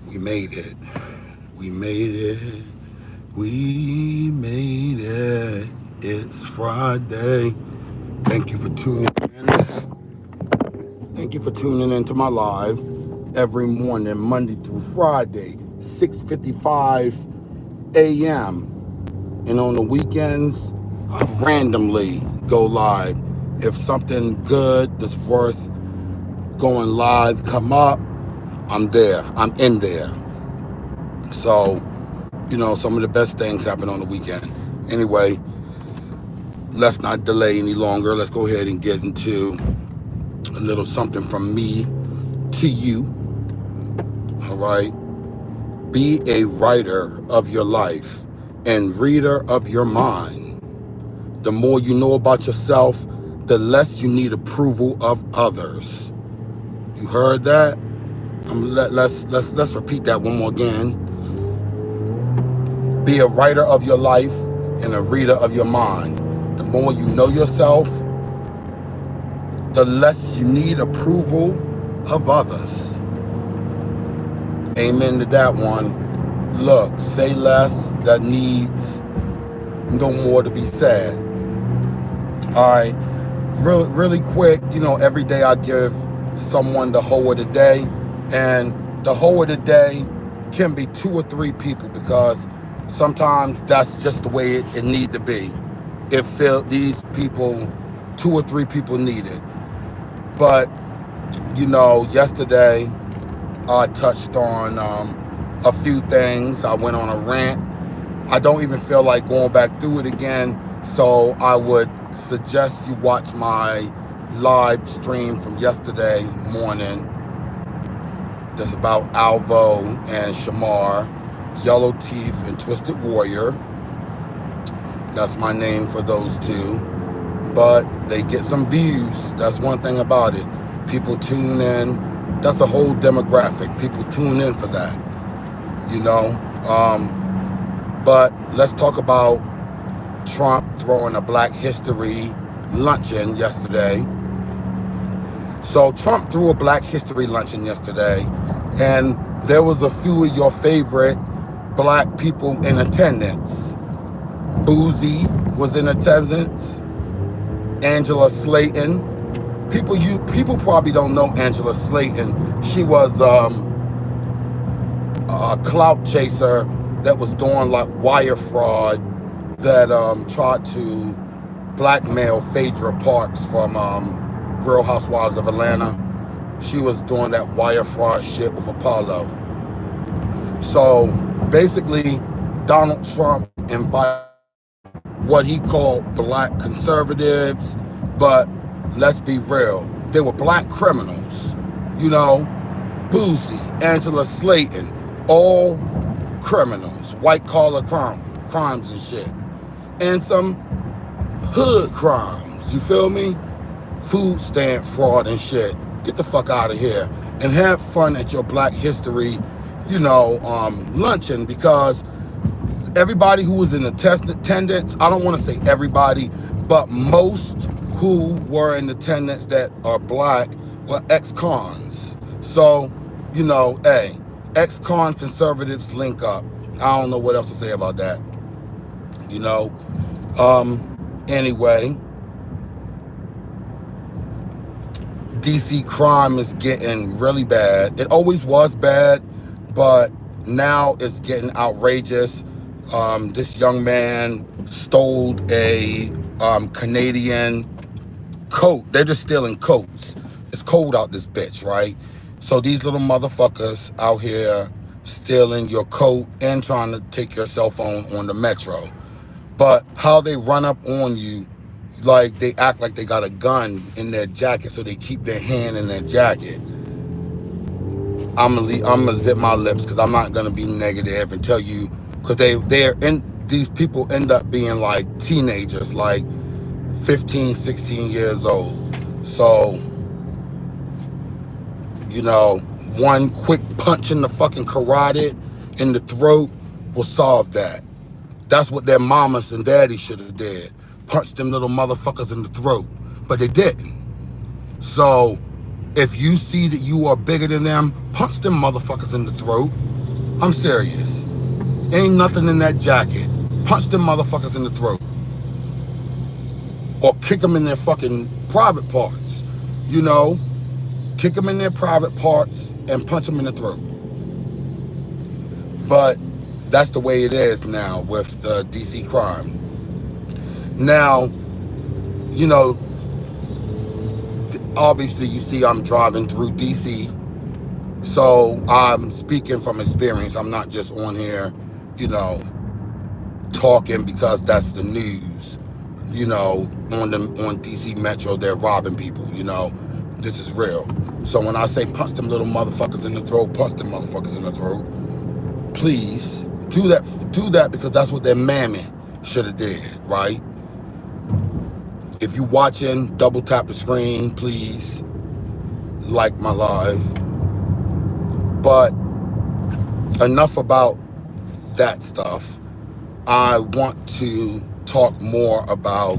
We made it. We made it. We made it. It's Friday. Thank you for tuning in. Thank you for tuning in to my live every morning, Monday through Friday, 6:55 a.m. And on the weekends, I randomly go live. If something good that's worth going live come up, I'm there. I'm in there. So, some of the best things happen on the weekend. Anyway, let's not delay any longer. Let's go ahead and get into a little something from me to you. All right. Be a writer of your life and reader of your mind. The more you know about yourself, the less you need approval of others. You heard that? Let's repeat that one more again. Be a writer of your life and a reader of your mind. The more you know yourself, the less you need approval of others. Amen to that one. Look, say less that needs no more to be said. All right. Really quick, every day I give someone the Heau of the day. And the Heau of the day can be 2 or 3 people because sometimes that's just the way it need to be. These people, 2 or 3 people need it. But, yesterday I touched on a few things. I went on a rant. I don't even feel like going back through it again. So I would suggest you watch my live stream from yesterday morning. That's about Alvo and Shamar, Yellow Teeth and Twisted Warrior. That's my name for those two. But they get some views. That's one thing about it. People tune in. That's a whole demographic. People tune in for that. But let's talk about Trump throwing a Black History luncheon yesterday. So Trump threw a Black History luncheon yesterday, and there was a few of your favorite Black people in attendance. BOOSIE was in attendance. Angela Slayton. People probably don't know Angela Slayton. She was a clout chaser that was doing like wire fraud that tried to blackmail Phaedra Parks from Real Housewives of Atlanta. She was doing that wire fraud shit with Apollo. So basically, Donald Trump invited what he called Black conservatives, but let's be real, they were Black criminals. BOOSIE, Angela Slayton, all criminals, white collar crimes and shit, and some hood crimes. You feel me? Food stamp fraud and shit. Get the fuck out of here and have fun at your Black History, luncheon, because everybody who was in attendance, I don't want to say everybody, but most who were in attendance that are Black were ex-cons. So, hey, ex-con conservatives link up. I don't know what else to say about that. Anyway, DC crime is getting really bad. It always was bad, but now it's getting outrageous. This young man stole a Canadian coat. They're just stealing coats. It's cold out this bitch, right? So these little motherfuckers out here stealing your coat and trying to take your cell phone on the metro. But how they run up on you, like they act like they got a gun in their jacket, so they keep their hand in their jacket. I'm gonna zip my lips because I'm not gonna be negative and tell you, because these people end up being like teenagers, like 15, 16 years old. So, one quick punch in the fucking carotid in the throat will solve that. That's what their mamas and daddies should have did. Punch them little motherfuckers in the throat. But they didn't. So, if you see that you are bigger than them, punch them motherfuckers in the throat. I'm serious. Ain't nothing in that jacket. Punch them motherfuckers in the throat. Or kick them in their fucking private parts. You know? Kick them in their private parts and punch them in the throat. But that's the way it is now with the DC crime. Now, you know, obviously you see I'm driving through DC. So I'm speaking from experience. I'm not just on here, you know, talking because that's the news. You know, on DC Metro, they're robbing people, you know. This is real. So when I say punch them little motherfuckers in the throat, punch them motherfuckers in the throat, please do that because that's what their mammy should have did, right? If you watching, double tap the screen, please. Like my live. But enough about that stuff. I want to talk more about,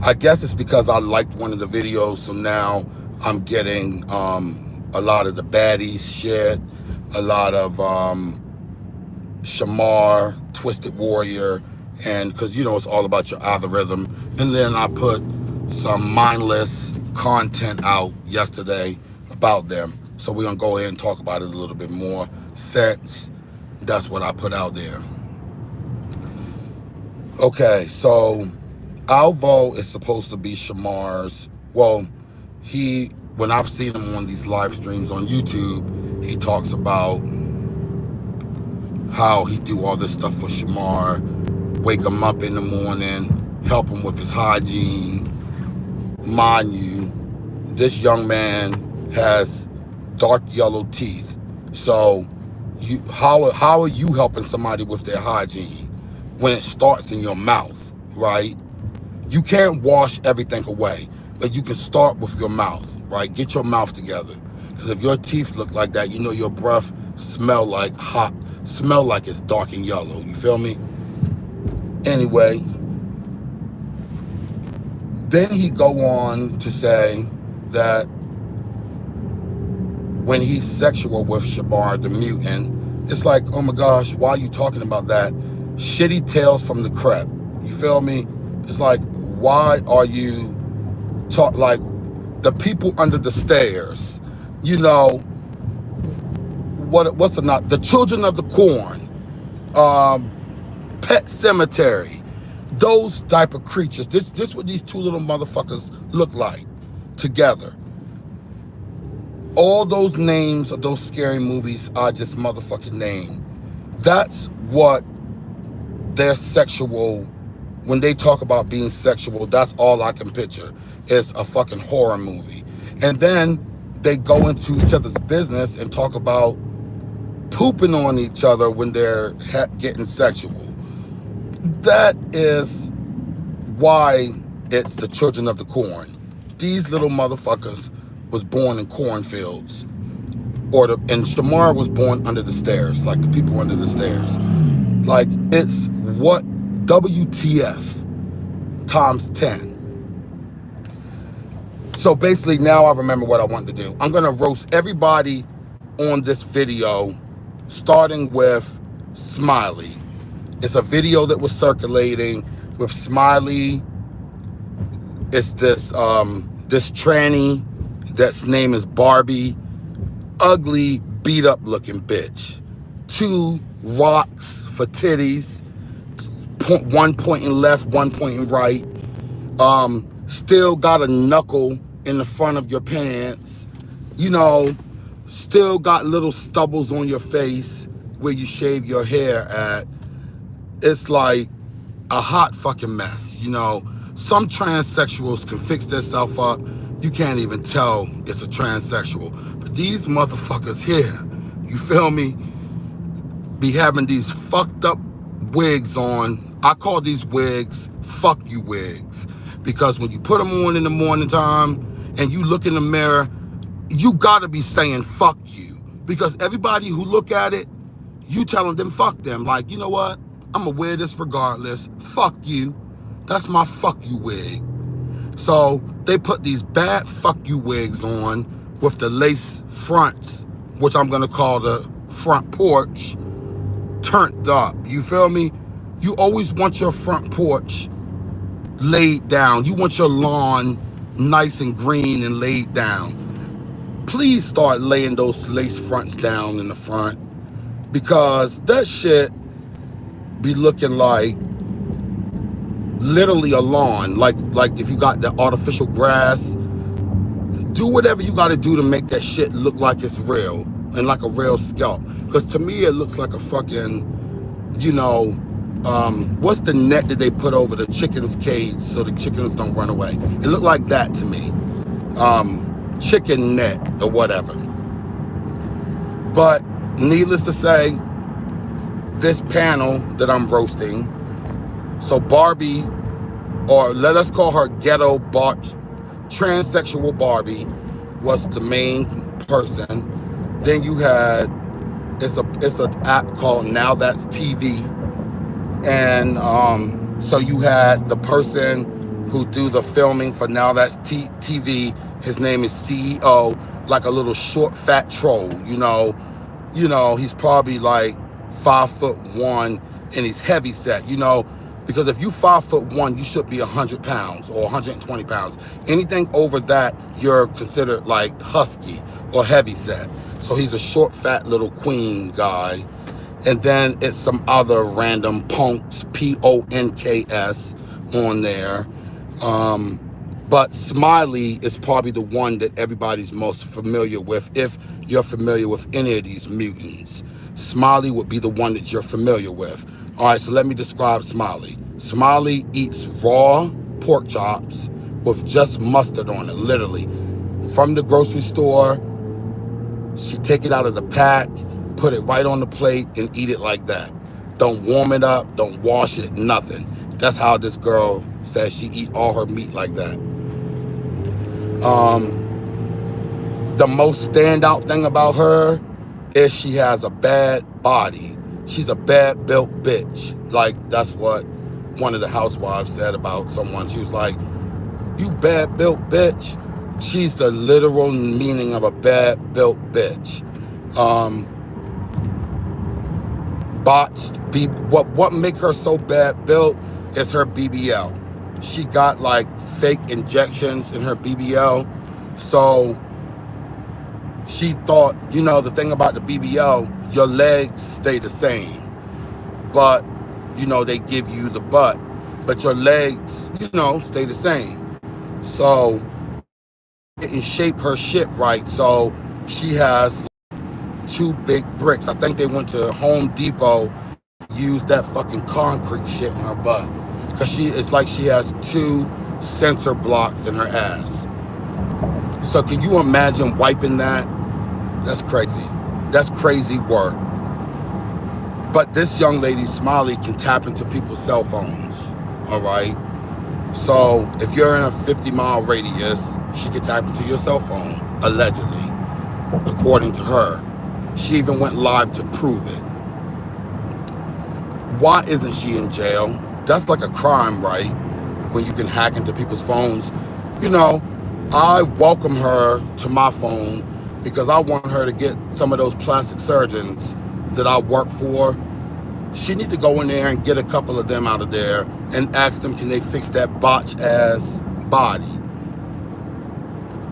I guess it's because I liked one of the videos, so now I'm getting a lot of the baddies shit, a lot of Shamar, Twisted Warrior, and because you know it's all about your algorithm. And then I put some mindless content out yesterday about them. So we're gonna go ahead and talk about it a little bit more since that's what I put out there. Okay, so Alvo is supposed to be Shamar's. Well, when I've seen him on these live streams on YouTube, he talks about how he do all this stuff for Shamar, wake him up in the morning, help him with his hygiene. Mind you, this young man has dark yellow teeth. So how are you helping somebody with their hygiene when it starts in your mouth, right? You can't wash everything away, but you can start with your mouth, right? Get your mouth together. Because if your teeth look like that, you know your breath smell like it's dark and yellow. You feel me? Anyway, then he go on to say that when he's sexual with Shabar the mutant, it's like, oh my gosh, why are you talking about that? Shitty tales from the crep. You feel me? It's like, why are you like the people under the stairs? You know, what's the Children of the Corn, Pet Cemetery, those type of creatures. This what these two little motherfuckers look like together. All those names of those scary movies are just motherfucking names. That's what they're sexual. When they talk about being sexual, that's all I can picture is a fucking horror movie. And then they go into each other's business and talk about pooping on each other when they're getting sexual. That is why it's the Children of the Corn. These little motherfuckers was born in cornfields, and Shamar was born under the stairs, like the people under the stairs. Like, it's what WTF times 10. So basically now I remember what I wanted to do. I'm gonna roast everybody on this video, starting with Smiley. It's a video that was circulating with Smiley. It's this tranny that's name is Barbie. Ugly, beat up looking bitch. 2 rocks for titties. One pointing left, one pointing right. Still got a knuckle in the front of your pants. You know, still got little stubbles on your face where you shave your hair at. It's like a hot fucking mess, you know. Some transsexuals can fix themselves up. You can't even tell it's a transsexual. But these motherfuckers here, you feel me, be having these fucked up wigs on. I call these wigs fuck you wigs. Because when you put them on in the morning time and you look in the mirror, you gotta be saying fuck you. Because everybody who look at it, you telling them fuck them. Like, you know what? I'm gonna wear this regardless. Fuck you. That's my fuck you wig. So they put these bad fuck you wigs on with the lace fronts, which I'm gonna call the front porch turned up. You feel me? You always want your front porch laid down. You want your lawn nice and green and laid down. Please start laying those lace fronts down in the front, because that shit be looking like literally a lawn. Like if you got the artificial grass, do whatever you got to do to make that shit look like it's real and like a real scalp. Because to me, it looks like a fucking, you know, what's the net that they put over the chicken's cage so the chickens don't run away? It looked like that to me. Chicken net or whatever. But needless to say, this panel that I'm roasting, so Barbie, or let us call her ghetto transsexual Barbie, was the main person. Then you had, it's an app called Now That's TV. And so you had the person who do the filming for Now That's TV. His name is CEO, like a little short fat troll, you know, he's probably like 5'1" and he's heavy set, you know, because if you 5'1", you should be 100 pounds or 120 pounds. Anything over that, you're considered like husky or heavy set. So he's a short fat little queen guy. And then it's some other random punks, Ponks on there. But Smiley is probably the one that everybody's most familiar with. If you're familiar with any of these mutants, Smiley would be the one that you're familiar with. All right, so let me describe Smiley. Smiley eats raw pork chops with just mustard on it, literally. From the grocery store, she take it out of the pack, put it right on the plate, and eat it like that. Don't warm it up, don't wash it, nothing. That's how this girl says she eat all her meat like that. The most standout thing about her is she has a bad body. She's a bad built bitch. Like, that's what one of the housewives said about someone. She was like, you bad built bitch. She's the literal meaning of a bad built bitch. What make her so bad built is her BBL. She got like fake injections in her BBL. So she thought, you know, the thing about the BBL, your legs stay the same, but you know, they give you the butt, but your legs, you know, stay the same. So didn't shape her shit right. So she has 2 big bricks. I think they went to Home Depot, used that fucking concrete shit in her butt, because it's like she has 2 sensor blocks in her ass. So can you imagine wiping that? That's crazy. That's crazy work. But this young lady, Smiley, can tap into people's cell phones. All right. So if you're in a 50-mile radius, she can tap into your cell phone, allegedly, according to her. She even went live to prove it. Why isn't she in jail? That's like a crime, right? When you can hack into people's phones. You know, I welcome her to my phone because I want her to get some of those plastic surgeons that I work for. She need to go in there and get a couple of them out of there and ask them, can they fix that botch ass body?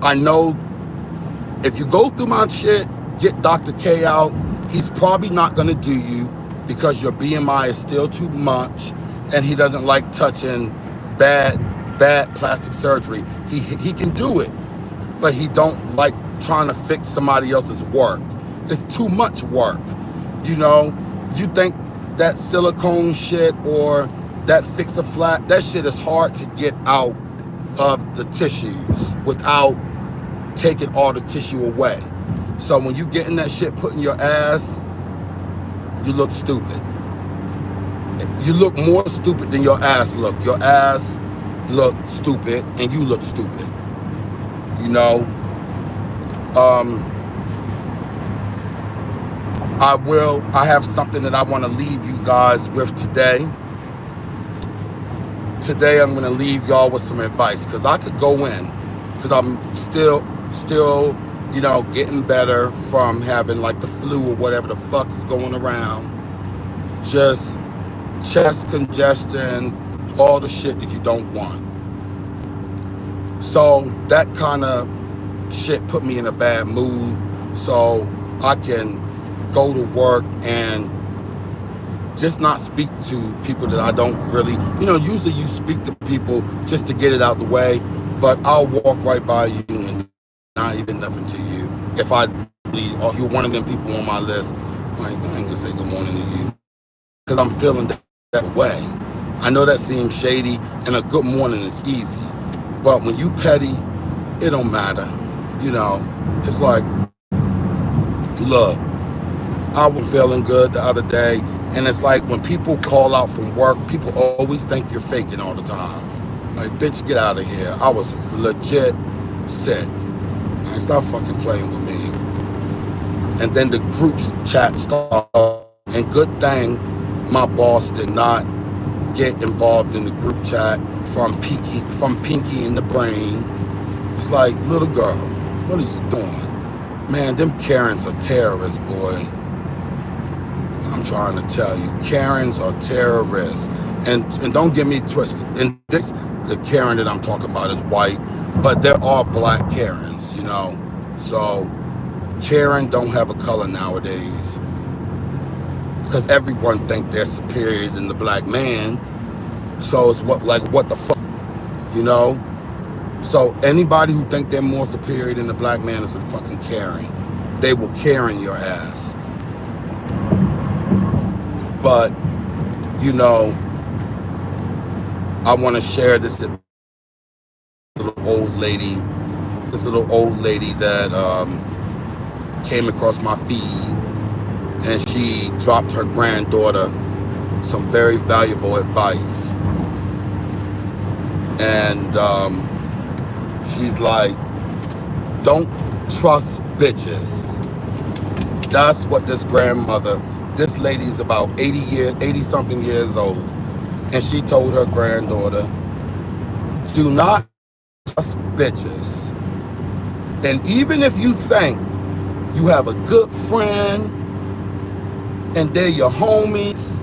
I know if you go through my shit, get Dr. K out, he's probably not gonna do you because your BMI is still too much and he doesn't like touching bad plastic surgery. He can do it, but he don't like trying to fix somebody else's work. It's too much work. You know, you think that silicone shit or that fix-a-flat, that shit is hard to get out of the tissues without taking all the tissue away. So when you getting that shit put in your ass, you look stupid. You look more stupid than your ass look. Your ass look stupid and you look stupid. You know? I have something that I want to leave you guys with today. Today I'm going to leave y'all with some advice because I could go in because I'm still you know, getting better from having like the flu or whatever the fuck is going around. Just chest congestion, all the shit that you don't want. So that kind of shit put me in a bad mood. So I can go to work and just not speak to people that I don't really, you know, usually you speak to people just to get it out the way, but I'll walk right by you and not even nothing to you. If or you're one of them people on my list, I ain't gonna say good morning to you because I'm feeling that way. I know that seems shady, and a good morning is easy, but when you petty, it don't matter. You know, it's like, look, I was feeling good the other day, and it's like when people call out from work, people always think you're faking all the time. Like, bitch, get out of here. I was legit sick. Like, stop fucking playing with me. And then the group's chat started, and good thing my boss did not get involved in the group chat from Pinky in the Brain. It's like, little girl, what are you doing? Man, them Karens are terrorists, boy. I'm trying to tell you, Karens are terrorists. And don't get me twisted. And the Karen that I'm talking about is white, but there are black Karens, you know. So Karen don't have a color nowadays because everyone think they're superior than the black man. So it's what the fuck, you know? So anybody who think they're more superior than the black man is a fucking Karen. They will Karen your ass. But, you know, I want to share this little old lady that came across my feed, and she dropped her granddaughter some very valuable advice. And she's like, don't trust bitches. That's what this lady's about 80 something years old. And she told her granddaughter, do not trust bitches. And even if you think you have a good friend and they're your homies,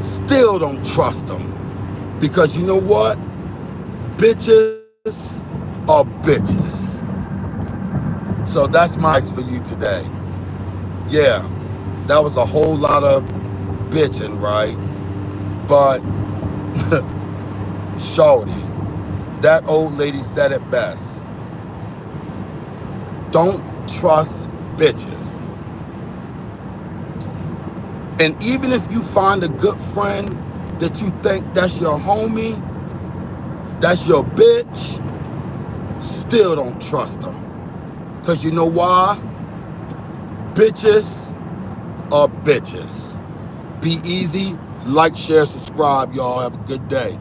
still don't trust them. Because you know what? Bitches are bitches. So that's my advice for you today. Yeah, that was a whole lot of bitching, right? But shorty, that old lady said it best. Don't trust bitches. And even if you find a good friend that you think that's your homie, that's your bitch, still don't trust them. Because you know why? Bitches are bitches. Be easy. Like, share, subscribe. Y'all have a good day.